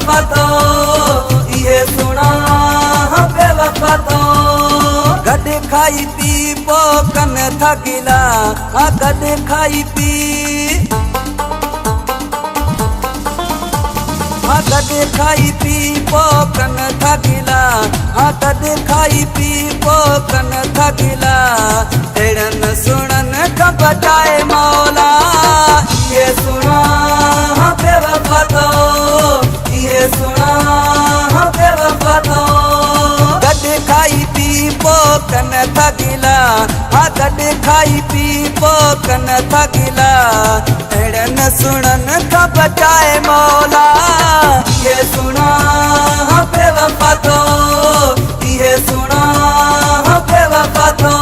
बेवफा तो ये सुना बेवफा तो गॾु खाई पी पोइ कन था गिला गॾु खाई पी गॾु खाई पी पोइ कन था गिला गॾु खाई पी पोइ कन था गिला अहिड़नि सुणनि खां बचाए मौला ये सुना बेवफा तो ये सुना बेवफा तो गॾु खाई पी पोइ कन था गिला गॾु खाई पी पोइ कन था गिला अहिड़नि सुणनि खां बचाए मौला ये सुना बेवफा तो ये सुना बेवफा तो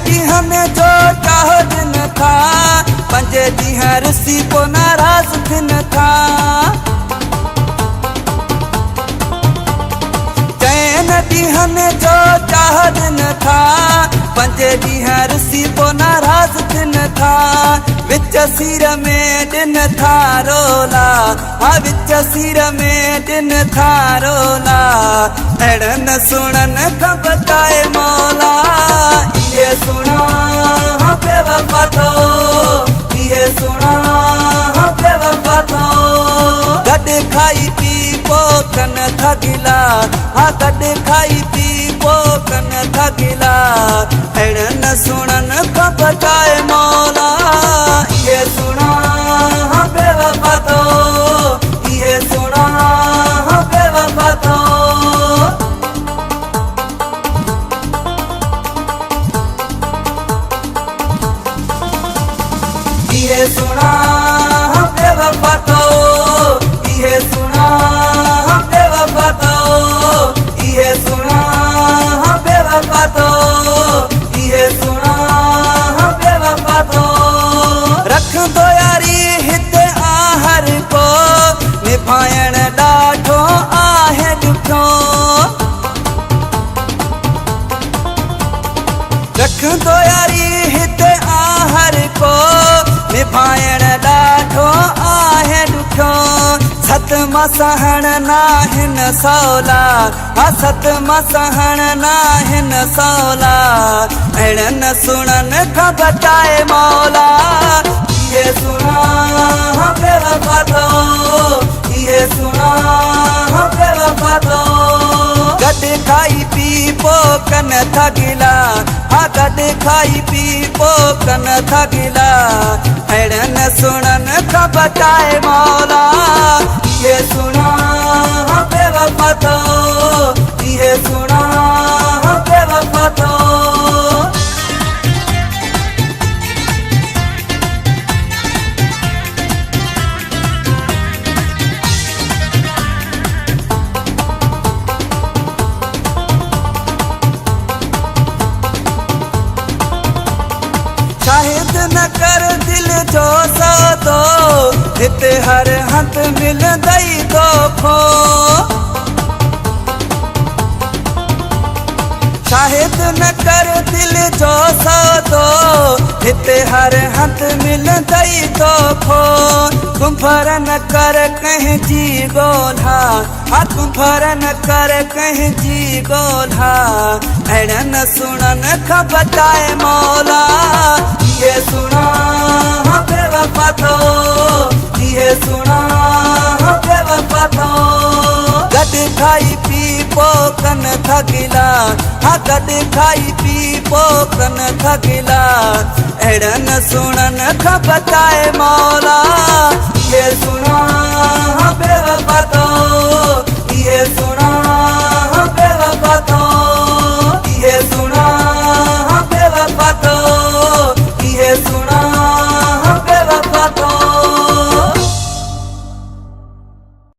ॾींहं जो चाह दिन था 5 ॾींहं रुसी पोइ नाराज़ थियनि था चइनि ॾींहंनि जो चाह दिन था 5 ॾींहं रुसी पोइ नाराज़ थियनि था विच सिर में ॾिन था रोला विच सिर में ॾिन था रोला अहिड़नि सुणनि खां बचाए मौला ये सुना बेवफा तो ये सुना बेवफा तो गॾु खाई पी पोइ कन था गिला गॾु खाई पी पोइ कन था गिला अहिड़नि सुणनि खां बचाए मौला ये सुना बेवफा तो ये सुना बेवफा तो ये सुना बेवफा तो ये सुना बेवफा तो ये सुना बेवफा तो ये सुना बेवफा तो रख दो यारी हिते आहर को निभाइण ॾाढो आहे ॾुखो रख दो यारी हिते आहर को निभाइण ॾाढो आहे ॾुखियो सतमा सहण नाहिनि सवला सतमा सहण नाहिनि सवला अहिड़नि सुणनि खां बचाए मौला ये सुना बेवफा तो ये सुना बेवफा तो गॾु खाई पी पोइ कन था गिला गॾु खाई पी पोइ कन था गिला अहिड़नि सुणनि खां बचाए मौला ये सुना बेवफा तो ये सुना बेवफा तो शाहिद न कर दिल जो सौदो हिते हर हंध मिलंदई दोखो शाहिद न कर दिल जो सौदो हिते हर हंध मिलंदई दोखो कुंभर न कर कंहिंजी ॻोल्हा कुंभर न कर कंहिंजी ॻोल्हा अहिड़नि सुणनि खां बचाए मौला ये सुना बेवफा तो ये सुना बेवफा तो गॾु खाई पी पोइ कन था गिला गॾु खाई पी पोइ कन था गिला अहिड़नि सुणनि खां बचाए मौला ये सुना बेवफा तो ये सुना